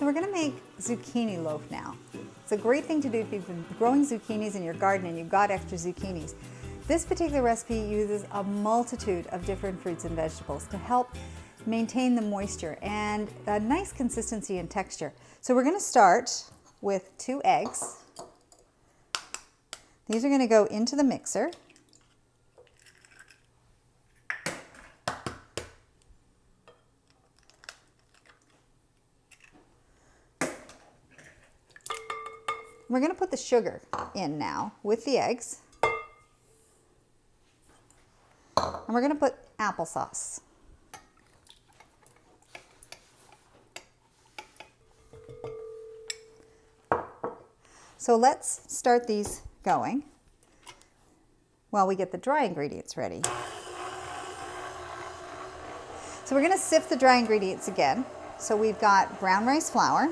So we're going to make zucchini loaf now. It's a great thing to do if you've been growing zucchinis in your garden and you've got extra zucchinis. This particular recipe uses a multitude of different fruits and vegetables to help maintain the moisture and a nice consistency and texture. So we're going to start with 2 eggs. These are going to go into the mixer. We're going to put the sugar in now with the eggs. And we're going to put applesauce. So let's start these going while we get the dry ingredients ready. So we're going to sift the dry ingredients again. So we've got brown rice flour.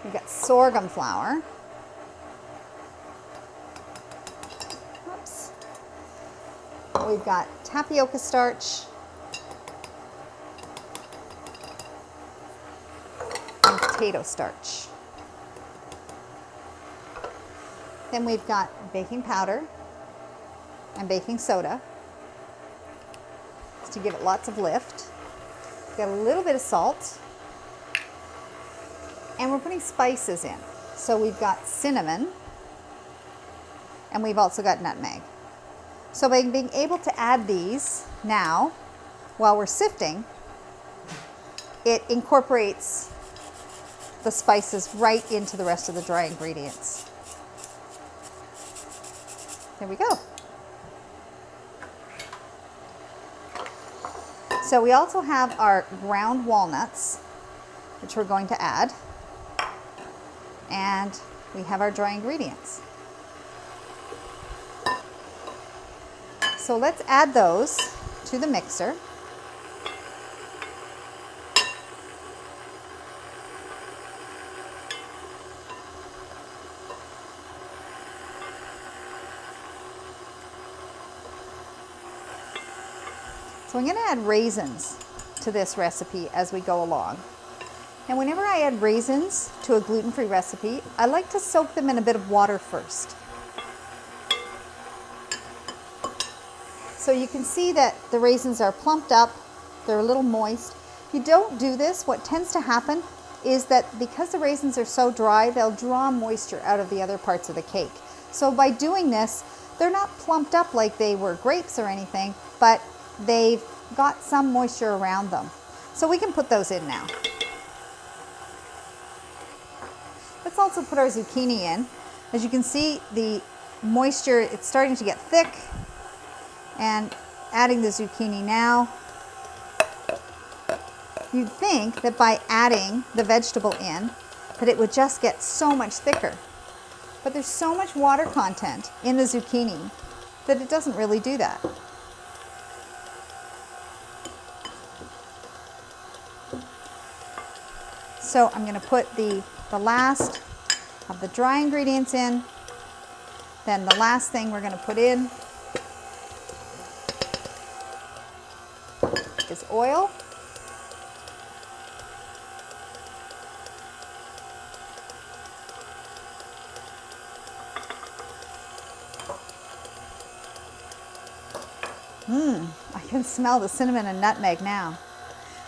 We've got sorghum flour. Oops. We've got tapioca starch. And potato starch. Then we've got baking powder and baking soda just to give it lots of lift. We've got a little bit of salt. And we're putting spices in. So we've got cinnamon, and we've also got nutmeg. So by being able to add these now, while we're sifting, it incorporates the spices right into the rest of the dry ingredients. There we go. So we also have our ground walnuts, which we're going to add. And we have our dry ingredients. So let's add those to the mixer. So I'm going to add raisins to this recipe as we go along. And whenever I add raisins to a gluten-free recipe, I like to soak them in a bit of water first. So you can see that the raisins are plumped up, they're a little moist. If you don't do this, what tends to happen is that because the raisins are so dry, they'll draw moisture out of the other parts of the cake. So by doing this, they're not plumped up like they were grapes or anything, but they've got some moisture around them. So we can put those in now. Let's also put our zucchini in. As you can see, the moisture, it's starting to get thick. And adding the zucchini now, you'd think that by adding the vegetable in, that it would just get so much thicker. But there's so much water content in the zucchini that it doesn't really do that. So I'm going to put the last of the dry ingredients in. Then the last thing we're going to put in is oil. I can smell the cinnamon and nutmeg now.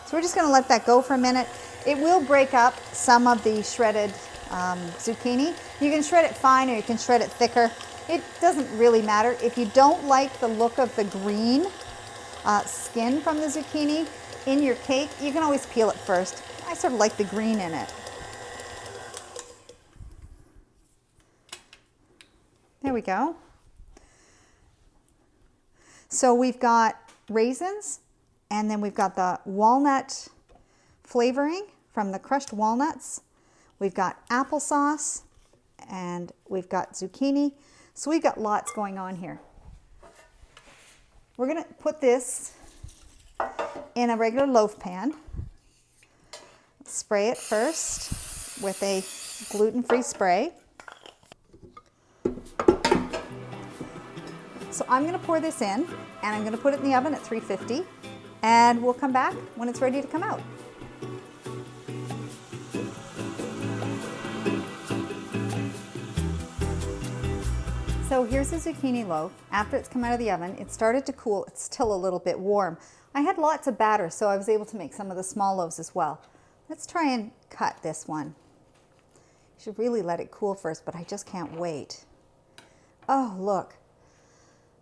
So we're just going to let that go for a minute. It will break up some of the shredded zucchini. You can shred it fine or you can shred it thicker. It doesn't really matter. If you don't like the look of the green skin from the zucchini in your cake, you can always peel it first. I sort of like the green in it. There we go. So we've got raisins, and then we've got the walnut flavoring from the crushed walnuts. We've got applesauce, and we've got zucchini. So we've got lots going on here. We're going to put this in a regular loaf pan. Spray it first with a gluten-free spray. So I'm going to pour this in, and I'm going to put it in the oven at 350, and we'll come back when it's ready to come out. So here's a zucchini loaf. After it's come out of the oven, it started to cool. It's still a little bit warm. I had lots of batter, so I was able to make some of the small loaves as well. Let's try and cut this one. You should really let it cool first, but I just can't wait. Oh, look.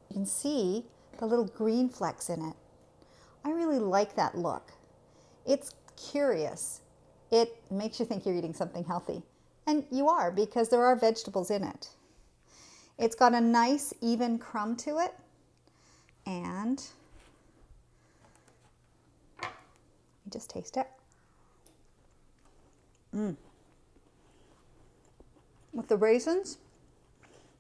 You can see the little green flecks in it. I really like that look. It's curious. It makes you think you're eating something healthy. And you are, because there are vegetables in it. It's got a nice even crumb to it. And let me just taste it. With the raisins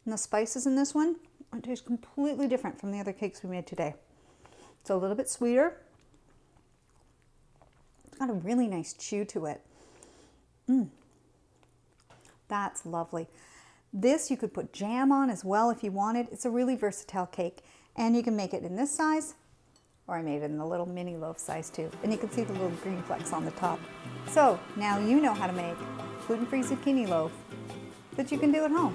and the spices in this one, it tastes completely different from the other cakes we made today. It's a little bit sweeter. It's got a really nice chew to it. That's lovely. This you could put jam on as well if you wanted. It's a really versatile cake, and you can make it in this size, or I made it in the little mini loaf size too. And you can see the little green flecks on the top. So now you know how to make gluten-free zucchini loaf that you can do at home.